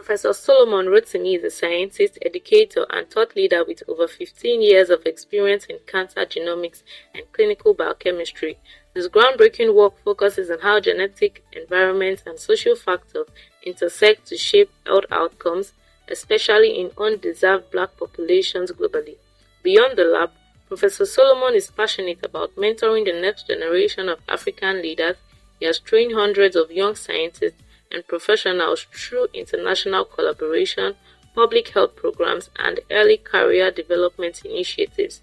Professor Solomon Rotimi is a scientist, educator, and thought leader with over 15 years of experience in cancer genomics and clinical biochemistry. His groundbreaking work focuses on how genetic, environment, and social factors intersect to shape health outcomes, especially in undeserved Black populations globally. Beyond the lab, Professor Solomon is passionate about mentoring the next generation of African leaders. He has trained hundreds of young scientists and professionals through international collaboration, public health programs, and early career development initiatives.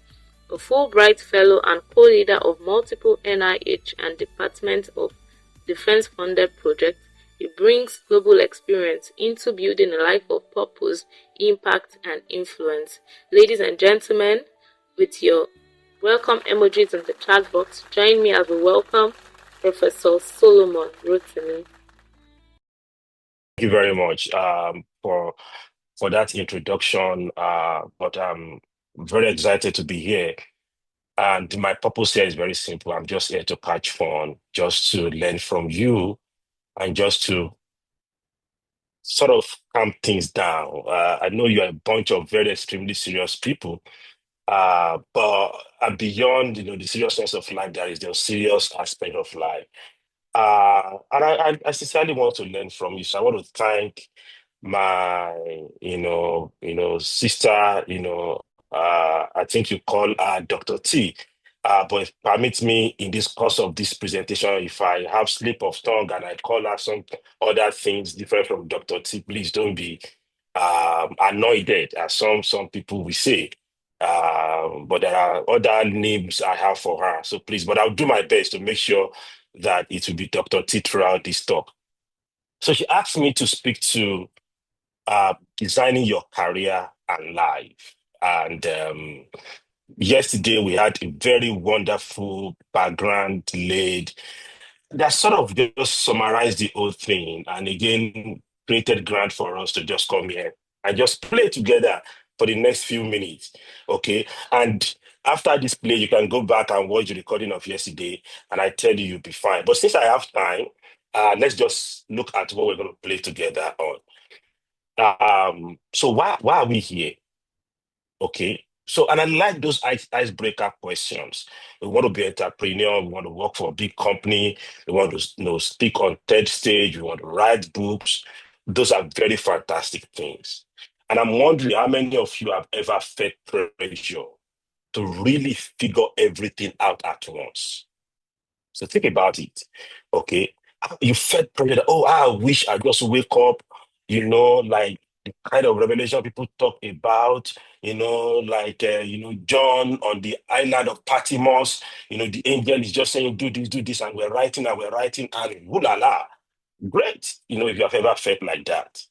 A Fulbright Fellow and co-leader of multiple NIH and Department of Defense-funded projects, he brings global experience into building a life of purpose, impact, and influence. Ladies and gentlemen, with your welcome emojis in the chat box, join me as we welcome Professor Solomon Rotimi. Thank you very much for that introduction. But I'm very excited to be here. And my purpose here is very simple. I'm just here to catch fun, just to learn from you, and just to sort of calm things down. I know you're a bunch of very extremely serious people, but beyond the seriousness of life, there is the serious aspect of life. And I sincerely want to learn from you. So I want to thank my, sister, I think you call her Dr. T. But permit me in this course of this presentation, if I have slip of tongue and I call her some other things different from Dr. T, please don't be annoyed, as some people will say. But there are other names I have for her. So please, but I'll do my best to make sure that it will be Dr. T throughout this talk. So she asked me to speak to designing your career and life. And yesterday we had a very wonderful background laid that sort of just summarized the whole thing and again created ground for us to just come here and just play together for the next few minutes. Okay. And after this play, you can go back and watch the recording of yesterday, and I tell you, you'll be fine. But since I have time, let's just look at what we're going to play together on. So why are we here? Okay. So, and I like those icebreaker questions. We want to be an entrepreneur. We want to work for a big company. We want to, speak on TED stage. We want to write books. Those are very fantastic things. And I'm wondering how many of you have ever felt pressure to really figure everything out at once. So think about it. Okay. You felt pressure that, oh, I wish I just wake up, like the kind of revelation people talk about, John on the island of Patmos, the angel is just saying, do this, and we're writing, and whoo la la. Great, if you have ever felt like that.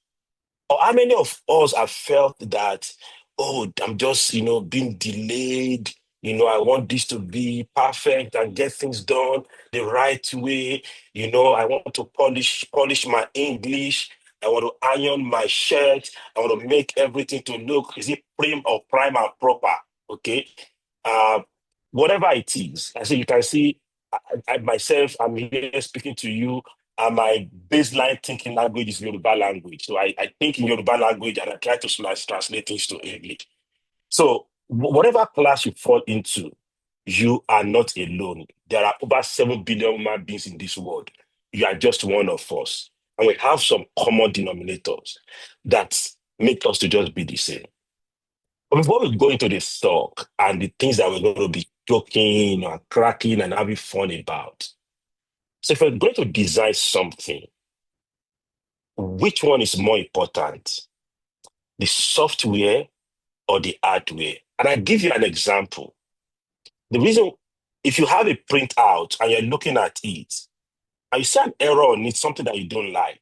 Or how many of us have felt that, oh, I'm just, being delayed. I want this to be perfect and get things done the right way. I want to polish my English. I want to iron my shirt. I want to make everything to look, is it prim or prime and proper? Okay. Uh, Whatever it is. I say you can see I myself, I'm here speaking to you, and my baseline thinking language is Yoruba language. So I think in Yoruba language and I try to translate things to English. So whatever class you fall into, you are not alone. There are over 7 billion human beings in this world. You are just one of us. And we have some common denominators that make us to just be the same. But before we go into this talk and the things that we're going to be joking and cracking and having fun about, so if we're going to design something, which one is more important, the software or the hardware? And I give you an example. The reason, if you have a printout and you're looking at it, and you see an error on it, something that you don't like,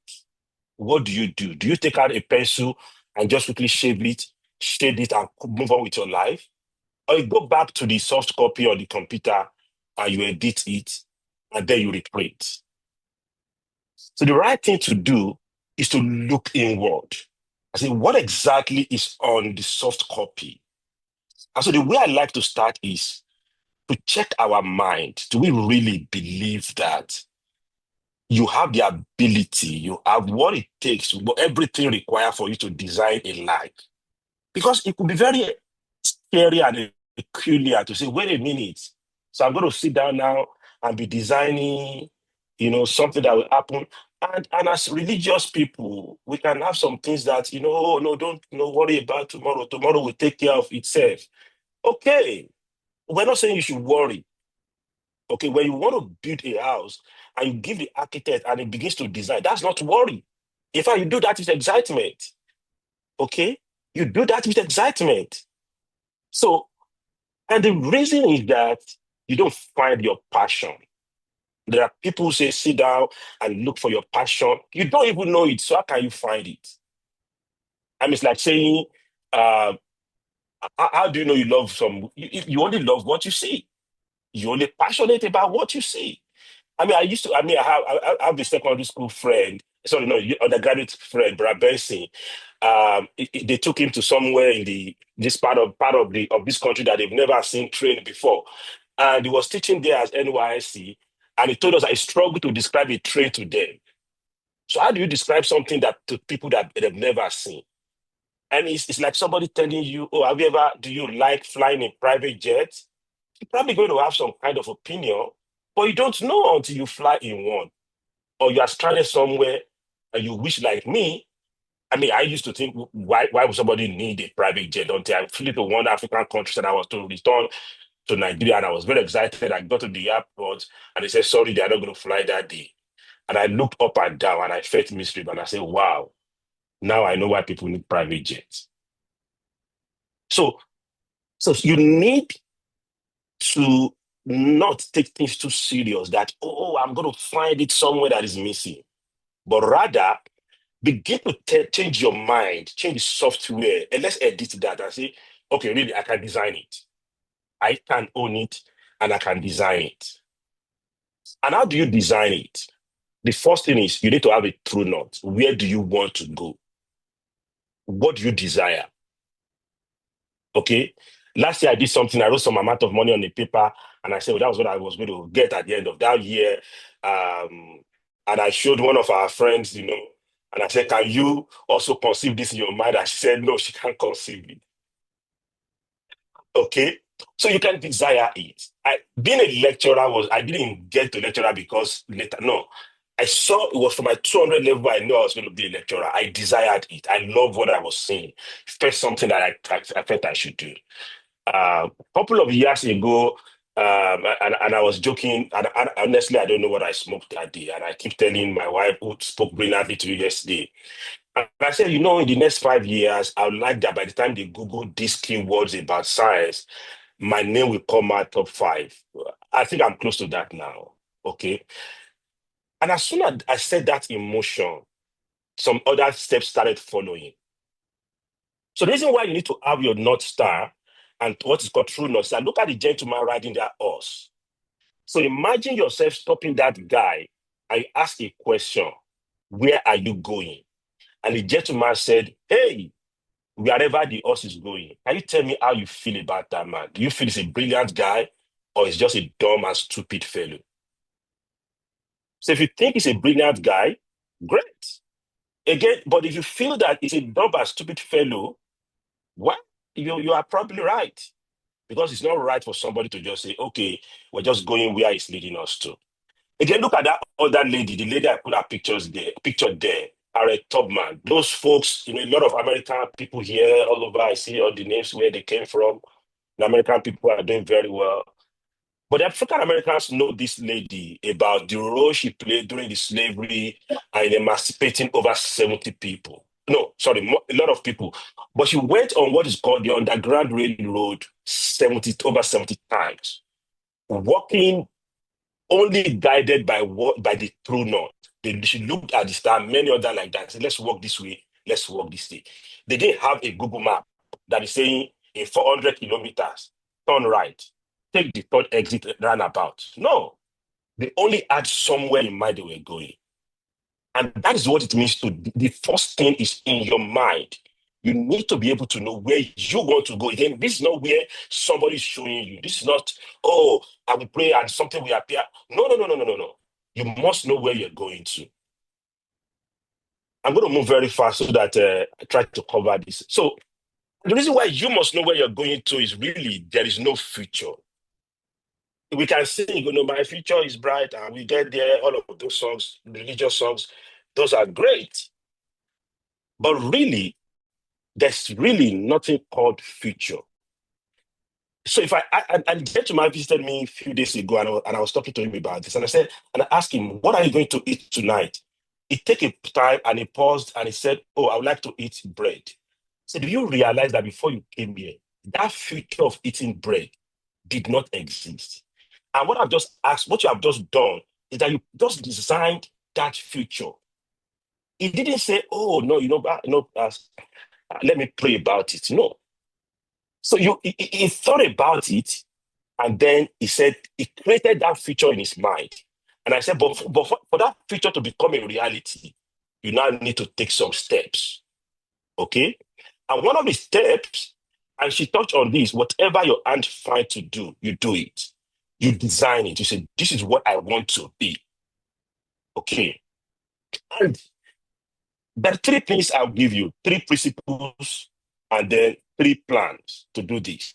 what do you do? Do you take out a pencil and just quickly shade it, and move on with your life? Or you go back to the soft copy or the computer and you edit it, and then you reprint? So the right thing to do is to look inward. I say, what exactly is on the soft copy? And so the way I like to start is to check our mind. Do we really believe that you have the ability, you have what it takes, everything required for you to design a life. Because it could be very scary and peculiar to say, wait a minute. So I'm going to sit down now and be designing, something that will happen. And as religious people, we can have some things that, oh, no, don't worry about tomorrow. Tomorrow will take care of itself. Okay. We're not saying you should worry. Okay. When you want to build a house and you give the architect and he begins to design, that's not worry. In fact, you do that with excitement. Okay. You do that with excitement. So, and the reason is that you don't find your passion. There are people who say, sit down and look for your passion. You don't even know it. So how can you find it? I mean, it's like saying, uh, how do you know you love you only love what you see. You're only passionate about what you see. I have a secondary school friend, sorry, no, undergraduate friend, Brad Benson. They took him to somewhere in this part of this country that they've never seen train before. And he was teaching there as NYSC, and he told us that he struggled to describe a train to them. So how do you describe something that to people that they've never seen? And it's like somebody telling you, oh, do you like flying in private jets? You're probably going to have some kind of opinion, but you don't know until you fly in one, or you are stranded somewhere and you wish like me. I mean, I used to think, why would somebody need a private jet until I flew to one African country and I was to return to Nigeria, and I was very excited. I got to the airport and they said, sorry, they're not going to fly that day. And I looked up and down and I felt mystery and I said, wow, now I know why people need private jets. So, so you need to not take things too serious that, oh, I'm going to find it somewhere that is missing, but rather begin to change your mind, change the software, and let's edit that and say, okay, really, I can design it. I can own it and I can design it. And how do you design it? The first thing is you need to have a true north. Where do you want to go? What do you desire? Okay. Last year I did something, I wrote some amount of money on the paper, and I said, well, that was what I was going to get at the end of that year. And I showed one of our friends, and I said, can you also conceive this in your mind? And she said, no, she can't conceive it. Okay. So you can desire it. Being a lecturer I didn't get to lecturer because later, no. I saw it was from my 200 level. I knew I was going to be a lecturer. I desired it. I love what I was seeing. First, something that I felt I should do. A couple of years ago, and I was joking, and honestly, I don't know what I smoked that day. And I keep telling my wife, who spoke brilliantly to you yesterday, and I said, in the next 5 years, I would like that by the time they Google these keywords about science, my name will come out top five. I think I'm close to that now. Okay. And as soon as I set that in motion, some other steps started following. So the reason why you need to have your North Star and what is called true North Star, look at the gentleman riding that horse. So imagine yourself stopping that guy and you ask a question, where are you going? And the gentleman said, hey, wherever the horse is going, can you tell me how you feel about that man? Do you feel he's a brilliant guy or he's just a dumb and stupid fellow? So if you think he's a brilliant guy, great. Again, but if you feel that he's a dumb and stupid fellow, well, you are probably right. Because it's not right for somebody to just say, okay, we're just going where it's leading us to. Again, look at that other lady, the lady I put her pictured there, Harriet Tubman. Those folks, a lot of American people here all over, I see all the names where they came from. The American people are doing very well. But the African Americans know this lady about the role she played during the slavery and emancipating over 70 people. No, sorry, a lot of people. But she went on what is called the Underground Railroad over 70 times, walking only guided by the true north. She looked at the star, many other like that, and said, let's walk this way, let's walk this way. They didn't have a Google map that is saying in 400 kilometers, turn right, take the third exit roundabout. No, they only had somewhere in mind they were going. And that is what it means to, the first thing is in your mind. You need to be able to know where you want to go. Again, this is not where somebody is showing you. This is not, oh, I will pray and something will appear. No, no, no, no, no, no, no. You must know where you're going to. I'm going to move very fast so that I try to cover this. So the reason why you must know where you're going to is really there is no future. We can sing, my future is bright, and we get there, all of those songs, religious songs, those are great. But really, there's really nothing called future. So if and gentleman visited me a few days ago, and I was talking to him about this, and I asked him, what are you going to eat tonight? He took a time and he paused and he said, oh, I would like to eat bread. I said, do you realize that before you came here, that future of eating bread did not exist? And what I've just asked, what you have just done is that you just designed that future. He didn't say, oh, no, let me pray about it. No. So he thought about it, and then he said he created that future in his mind. And I said, but for that future to become a reality, you now need to take some steps. Okay? And one of the steps, and she touched on this, whatever your hand finds to do, you do it. You design it. You say, this is what I want to be. Okay. And there are three things I'll give you, three principles, and then three plans to do this.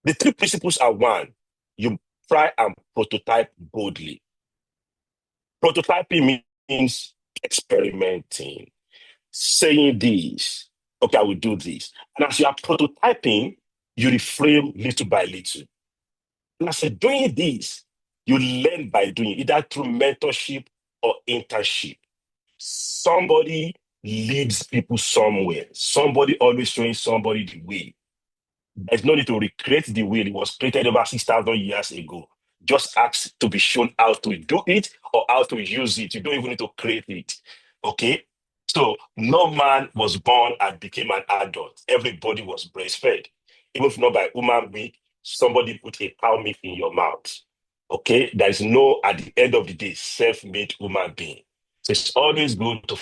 The three principles are: one, you try and prototype boldly. Prototyping means experimenting, saying this, okay, I will do this. And as you are prototyping, you reframe little by little. And as you're doing this, you learn by doing, either through mentorship or internship. Somebody leads people somewhere. Somebody always showing somebody the way. There's no need to recreate the wheel. It was created over 6,000 years ago. Just ask to be shown how to do it or how to use it. You don't even need to create it. Okay? So no man was born and became an adult. Everybody was breastfed. Even if not by human being, somebody put a cow milk in your mouth. Okay? There is no, at the end of the day, self-made human being. So it's always good to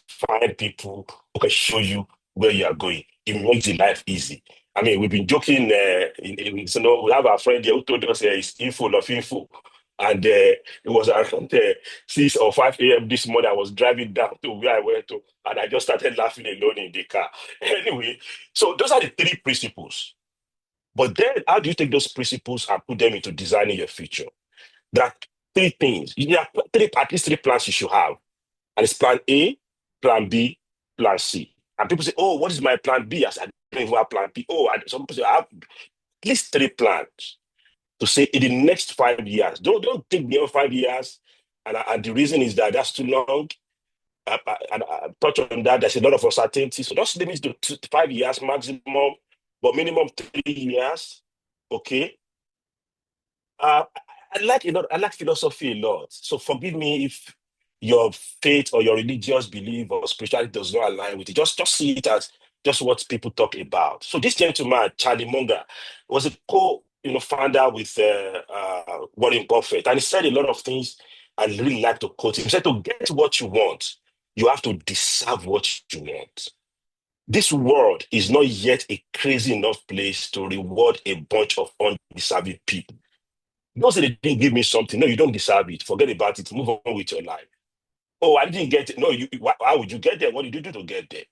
find people who can show you where you are going. It makes the life easy. I mean, we've been joking. We have our friend here who told us it's info of info. And it was around 6 or 5 a.m. this morning. I was driving down to where I went to, and I just started laughing alone in the car. Anyway, so those are the three principles. But then, how do you take those principles and put them into designing your future? There are three things. There are at least three plans you should have. And it's plan A, plan B, plan C. And people say, oh, what is my plan B? I said, I don't even have plan B. Oh, some people say, I have at least three plans to say in the next 5 years. Don't think beyond 5 years. And the reason is that that's too long. I touch on that. There's a lot of uncertainty. So just limit to 5 years maximum, but minimum 3 years. Okay. Uh, I like philosophy a lot. So forgive me if your faith or your religious belief or spirituality does not align with it. Just see it as just what people talk about. So this gentleman, Charlie Munger, was a founder with Warren Buffett, and he said a lot of things. I really like to quote him. He said, "To get what you want, you have to deserve what you want." This world is not yet a crazy enough place to reward a bunch of undeserving people. Don't say they didn't give me something. No, you don't deserve it. Forget about it. Move on with your life. Oh, I didn't get it. No, how would you get there? What did you do to get there?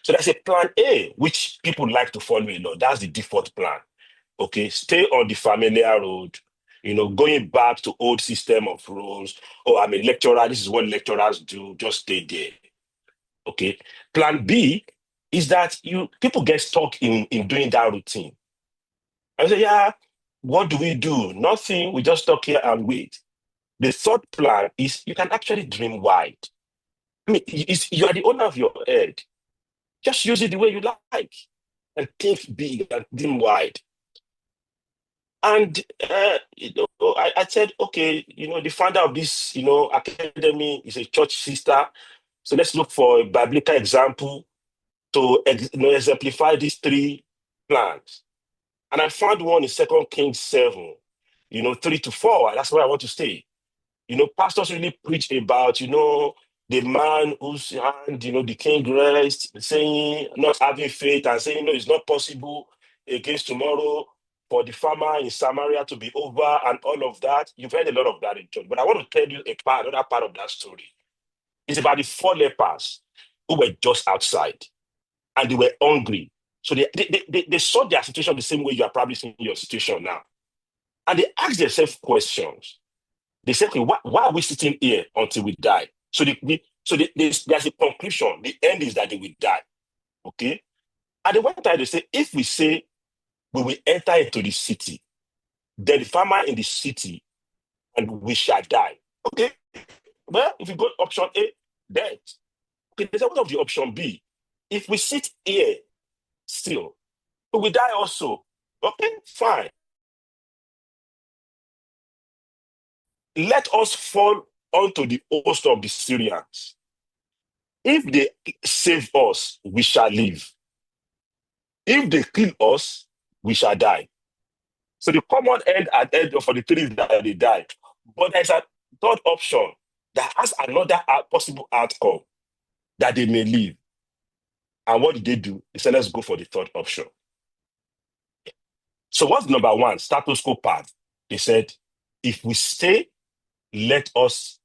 So that's a plan A, which people like to follow a lot. That's the default plan. Okay, stay on the familiar road. Going back to old system of rules. Oh, I'm a lecturer. This is what lecturers do. Just stay there. Okay. Plan B is that people get stuck in doing that routine. I say, yeah, what do we do? Nothing. We just talk here and wait. The third plan is you can actually dream wide. I mean, you are the owner of your head. Just use it the way you like and think big and dream wide. And I said, okay, the founder of this, academy is a church sister. So let's look for a biblical example to exemplify these three plans. And I found one in 2 Kings 7, 3 to 4. That's where I want to stay. Pastors really preach about, the man whose hand, the king rests, saying, not having faith and saying, no, it's not possible against tomorrow. for the farmer in Samaria to be over and all of that. You've heard a lot of that in church. But I want to tell you another part of that story. It's about the four lepers who were just outside and they were hungry. So they saw their situation the same way you are probably seeing your situation now. And they asked themselves questions. They said, okay, why are we sitting here until we die? So there's a conclusion. The end is that they will die. Okay? And they went ahead, they say, if we say we will enter into the city, then the farmer in the city, and we shall die. Okay? Well, if you go option A, death. Okay, there's what of the option B? If we sit here still, we will die also. Okay, fine. Let us fall onto the host of the Syrians. If they save us, we shall live. If they kill us, we shall die. So the common end at end for the three is that they died. But there's a third option that has another possible outcome that they may live. And what did they do? They said, let's go for the third option. So what's number one? Status quo path. They said, if we stay, let us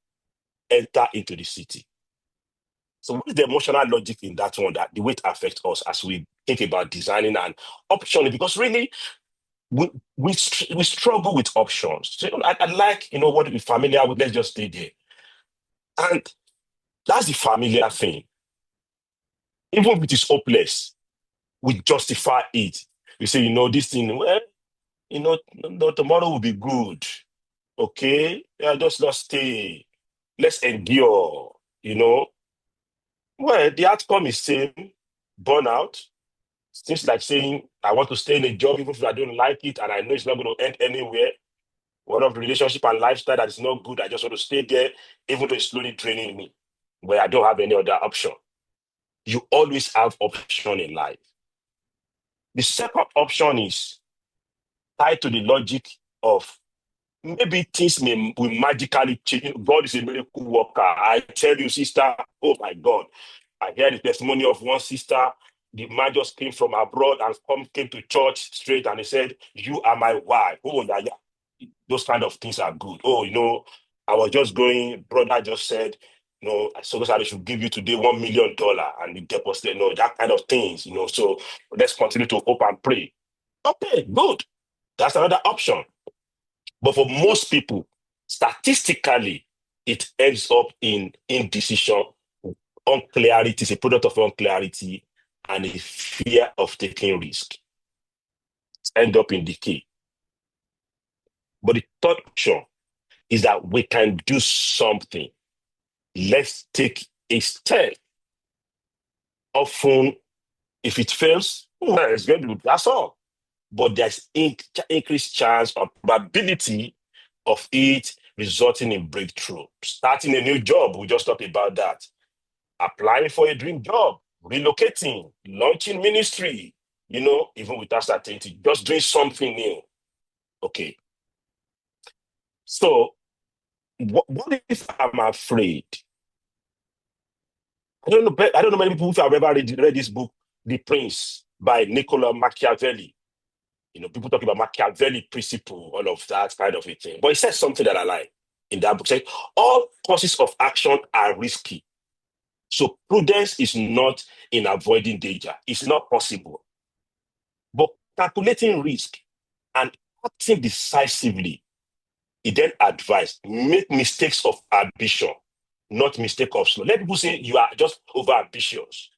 enter into the city. So what is the emotional logic in that one, that the way it affects us as we think about designing an option? Because really, we struggle with options. So I like, what to be familiar with, let's just stay there. And that's the familiar thing. Even if it is hopeless, we justify it. We say, this thing, well, no, tomorrow will be good. Okay? Yeah, just let's stay. Let's endure, Well, the outcome is same, burnout. Things like saying, I want to stay in a job even if I don't like it and I know it's not going to end anywhere. One of the relationship and lifestyle that is not good, I just want to stay there, even though it's slowly draining me, where I don't have any other option. You always have option in life. The second option is tied to the logic of maybe things will magically change. God is a miracle worker. I tell you, sister, oh my God. I heard the testimony of one sister. The man just came from abroad and came to church straight and he said, you are my wife. Oh, yeah, yeah. Those kind of things are good. Oh, I was just going, brother just said, so I should give you today $1 million and he deposited, that kind of things, So let's continue to hope and pray. Okay, good. That's another option. But for most people, statistically, it ends up in indecision, unclarity. It's a product of unclarity and a fear of taking risk. End up in decay. But the third option is that we can do something. Let's take a step. Often, if it fails, well, it's going to be, that's all. But there's increased chance or probability of it resulting in breakthrough. Starting a new job, we just talked about that. Applying for a dream job, relocating, launching ministry, even without certainty, just doing something new. Okay. So, what if I'm afraid? I don't know many people who have ever read this book, The Prince by Niccolo Machiavelli. People talk about Machiavelli principle, all of that kind of a thing. But it says something that I like in that book. It says, all courses of action are risky. So prudence is not in avoiding danger. It's not possible. But calculating risk and acting decisively, he then advised, make mistakes of ambition, not mistake of slow. Let people say you are just over ambitious.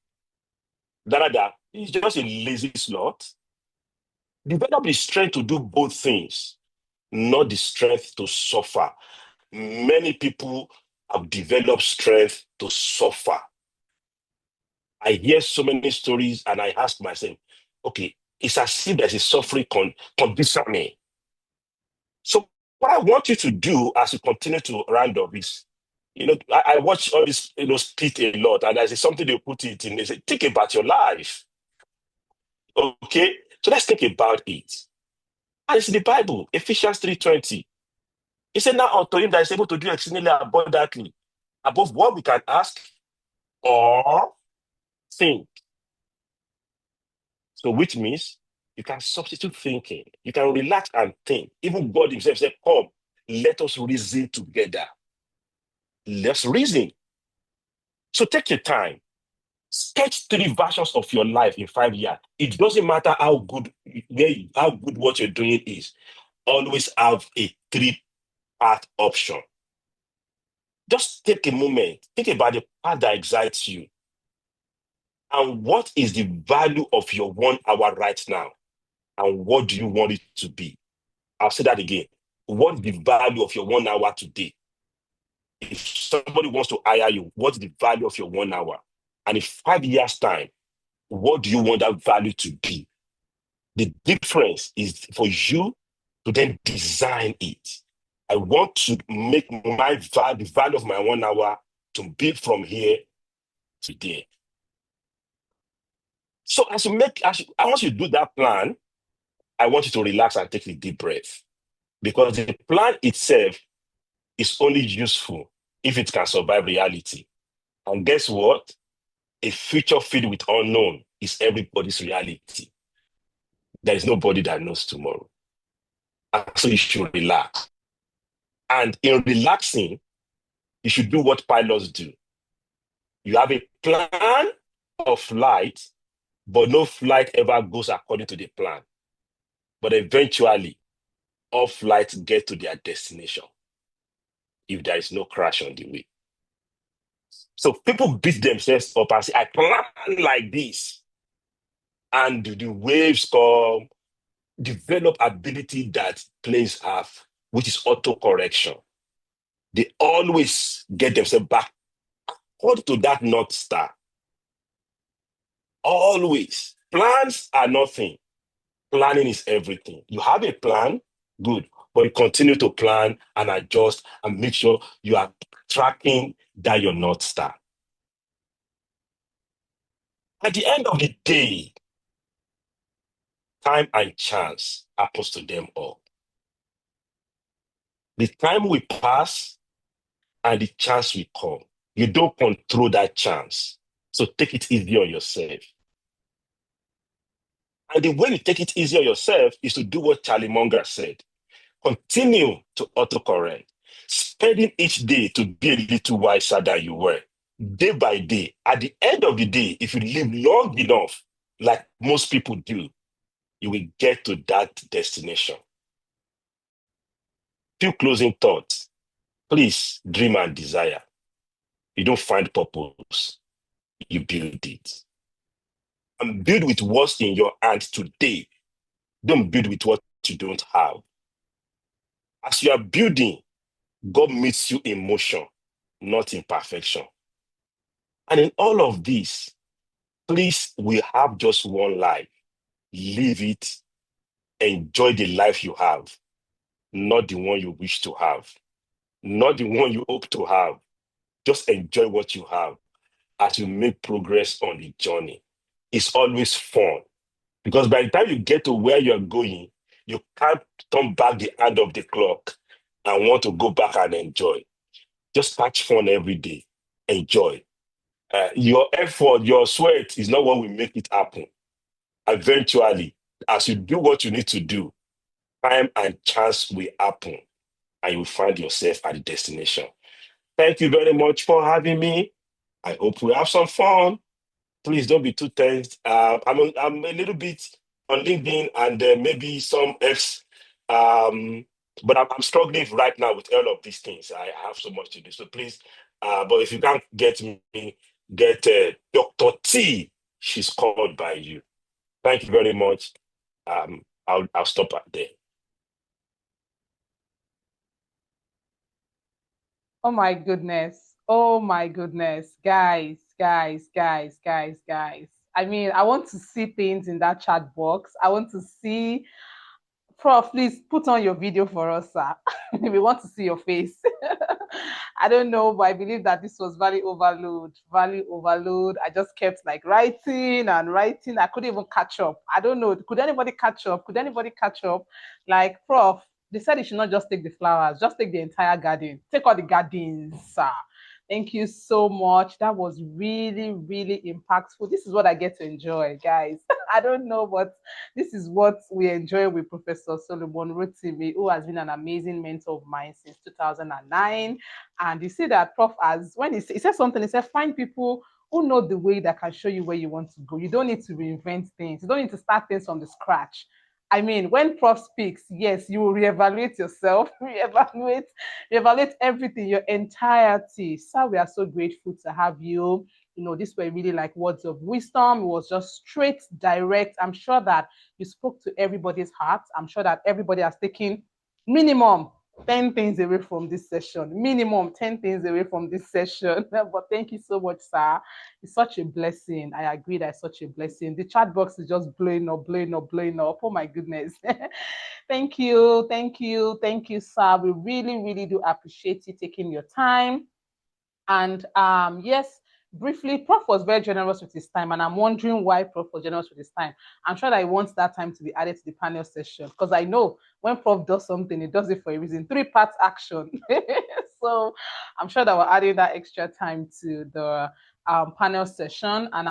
That is just a lazy slot. Develop the strength to do both things, not the strength to suffer. Many people have developed strength to suffer. I hear so many stories and I ask myself, okay, it's as if there's a suffering conditioning. So what I want you to do as you continue to round up is, I watch all this, split a lot, and there's something they put it in. They say, think about your life. Okay? So let's think about it. And it's in the Bible, Ephesians 3:20. It said, now unto him that is able to do exceedingly abundantly, above what we can ask or think. So which means You can substitute thinking. You can relax and think. Even God himself said, come, let us reason together. Let's reason. So take your time. Sketch 3 versions of your life in 5 years. It doesn't matter how good what you're doing is. Always have a 3-part option. Just take a moment. Think about the part that excites you. And what is the value of your 1 hour right now? And what do you want it to be? I'll say that again. What's the value of your 1 hour today? If somebody wants to hire you, what's the value of your 1 hour? And in 5 years' time, what do you want that value to be? The difference is for you to then design it. I want to make the value of my 1 hour to be from here to there. So once you do that plan, I want you to relax and take a deep breath, because the plan itself is only useful if it can survive reality. And guess what? A future filled with unknown is everybody's reality. There is nobody that knows tomorrow. And so you should relax. And in relaxing, you should do what pilots do. You have a plan of flight, but no flight ever goes according to the plan. But eventually, all flights get to their destination if there is no crash on the way. So people beat themselves up and say, I plan like this. And the waves come, develop ability that planes have, which is auto-correction. They always get themselves back according to that North Star. Always. Plans are nothing. Planning is everything. You have a plan, good, but you continue to plan and adjust and make sure you are tracking that your North Star. At the end of the day, time and chance happens to them all. The time will pass and the chance will come. You don't control that chance. So take it easy on yourself. And the way you take it easy on yourself is to do what Charlie Munger said. Continue to autocorrect, spending each day to be a little wiser than you were, day by day. At the end of the day, if you live long enough, like most people do, you will get to that destination. Few closing thoughts. Please dream and desire. You don't find purpose, you build it. And build with what's in your hand today. Don't build with what you don't have. As you are building, God meets you in motion, not in perfection. And in all of this, please, we have just one life. Live it. Enjoy the life you have, not the one you wish to have, not the one you hope to have. Just enjoy what you have as you make progress on the journey. It's always fun, because by the time you get to where you're going, you can't turn back the hand of the clock and want to go back and enjoy. Just catch fun every day. Enjoy. Your effort, your sweat is not what will make it happen. Eventually, as you do what you need to do, time and chance will happen and you will find yourself at the destination. Thank you very much for having me. I hope we have some fun. Please don't be too tense. I'm a little bit on LinkedIn and maybe some X, but I'm struggling right now with all of these things. I have so much to do. So please, but if you can't get me, get Dr. T. She's called by you. Thank you very much. I'll stop at there. Oh my goodness. Oh my goodness. Guys, guys, guys, guys, guys. I mean, I want to see things in that chat box. I want to see. Prof, please put on your video for us, sir. We want to see your face. I don't know, but I believe that this was value overload. Value overload. I just kept like writing and writing. I couldn't even catch up. I don't know. Could anybody catch up? Could anybody catch up? Like, Prof, they said you should not just take the flowers, just take the entire garden. Take all the gardens, sir. Thank you so much. That was really, really impactful. This is what I get to enjoy, guys. I don't know, but this is what we enjoy with Professor Solomon Rotimi, who has been an amazing mentor of mine since 2009. And you see that Prof, as when he said something, he said, find people who know the way that can show you where you want to go. You don't need to reinvent things. You don't need to start things from the scratch. I mean, when Prof speaks, yes, you will reevaluate yourself, reevaluate everything, your entirety. Sir, we are so grateful to have you. You know, these were really like words of wisdom. It was just straight, direct. I'm sure that you spoke to everybody's heart. I'm sure that everybody has taken minimum 10 things away from this session. Minimum 10 things away from this session. But thank you so much, sir. It's such a blessing. I agree that it's such a blessing. The chat box is just blowing up, blowing up, blowing up. Oh my goodness. Thank you. Thank you. Thank you, sir. We really, really do appreciate you taking your time. And yes, briefly, Prof was very generous with his time, and I'm wondering why Prof was generous with his time. I'm sure that he wants that time to be added to the panel session because I know when Prof does something, he does it for a reason. 3 part action. So I'm sure that we're adding that extra time to the panel session, and